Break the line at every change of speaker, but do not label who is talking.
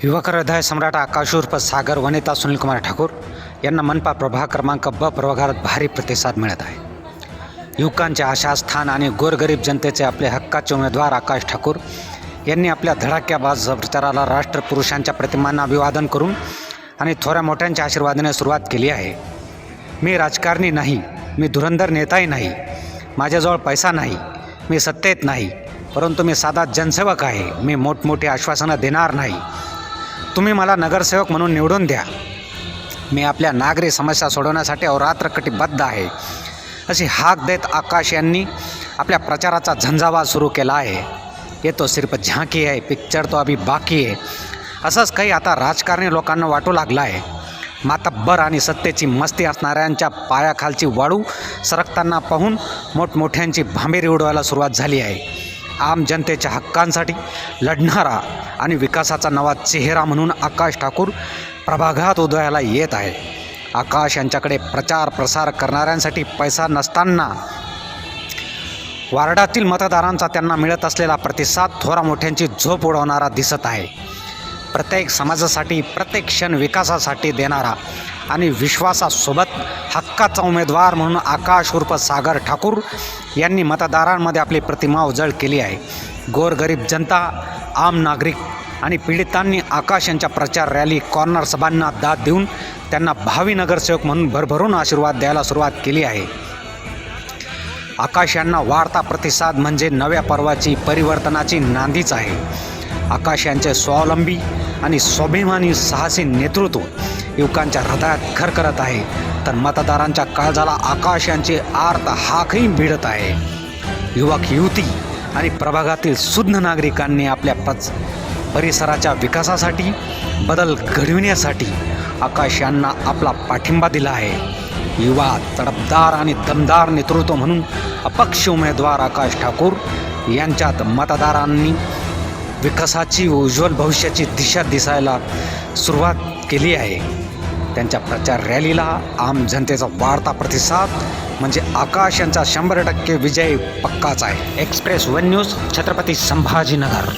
युवक हृदय सम्राट आकाश उर्फ सागर वनिता सुनीलकुमार ठाकूर यांना मनपा प्रभाग क्रमांक ब प्रभागात भारी प्रतिसाद मिळत आहे. युवकांचे आशास्थान आणि गोरगरीब जनतेचे आपले हक्काचे उमेदवार आकाश ठाकूर यांनी आपल्या धडाक्याबाज प्रचाराला राष्ट्रपुरुषांच्या प्रतिमांना अभिवादन करून आणि थोड्या मोठ्यांच्या आशीर्वादाने सुरुवात केली आहे. मी राजकारणी नाही, मी धुरंधर नेताही नाही, माझ्याजवळ पैसा नाही, मी सत्तेत नाही, परंतु मी साधा जनसेवक आहे. मी मोठमोठी आश्वासनं देणार नाही. तुम्ही मला नगरसेवक म्हणून निवडून द्या. मी आपल्या नागरी समस्या सोडवण्यासाठी अहोरात्र कटिबद्ध आहे, अशी हाक देत आकाश यांनी आपल्या प्रचाराचा झंझावात सुरू केला आहे. ये तो सिर्फ झांकी आहे, पिक्चर तो अभी बाकी आहे, असंच काही आता राजकारणी लोकांना वाटू लागलं आहे. मातब्बर आणि सत्तेची मस्ती असणाऱ्यांच्या पायाखालची वाळू सरकताना पाहून मोठमोठ्यांची भांबेरी उडवायला सुरुवात झाली आहे. आम जनतेच्या हक्कांसाठी लढणारा आणि विकासाचा नवा चेहरा म्हणून आकाश ठाकूर प्रभागात उदयाला येत आहे. आकाश यांच्याकडे प्रचार प्रसार करणाऱ्यांसाठी पैसा नसताना वार्डातील मतदारांचा त्यांना मिळत असलेला प्रतिसाद थोरा मोठ्यांची झोप उडवणारा दिसत आहे. प्रत्येक समाजासाठी प्रत्येक क्षण विकासासाठी देणारा आणि विश्वासासोबत हक्काचा उमेदवार म्हणून आकाश उर्फ सागर ठाकूर यांनी मतदारांमध्ये आपली प्रतिमा उजळ केली आहे. गोरगरीब जनता, आम नागरिक आणि पीडितांनी आकाश यांच्या प्रचार रॅली, कॉर्नर सभांना दाद देऊन त्यांना भावी नगरसेवक म्हणून भरभरून आशीर्वाद द्यायला सुरुवात केली आहे. आकाश यांना वाढता प्रतिसाद म्हणजे नव्या पर्वाची परिवर्तनाची नांदीच आहे. आकाश यांचे स्वावलंबी आणि स्वाभिमानी साहसी नेतृत्व युवकांच्या हृदयात घर करत आहे, तर मतदारांच्या काळजाला आकाश यांची आर्त हाकही भिडत आहे. युवक युवती आणि प्रभागातील शुद्ध नागरिकांनी आपल्या परिसराच्या विकासासाठी, बदल घडविण्यासाठी आकाश यांना आपला पाठिंबा दिला आहे. युवा, तडफदार आणि दमदार नेतृत्व म्हणून अपक्ष उमेदवार आकाश ठाकूर यांच्यात मतदारांनी विकासाची, उज्ज्वल भविष्याची दिशा दिसायला सुरुवात केली आहे. त्यांच्या प्रचार रॅलीला आम जनतेचा वाढता प्रतिसाद म्हणजे आकाश यांचा 100% विजय पक्काच आहे. Express one news, Chhatrapati Sambhajinagar.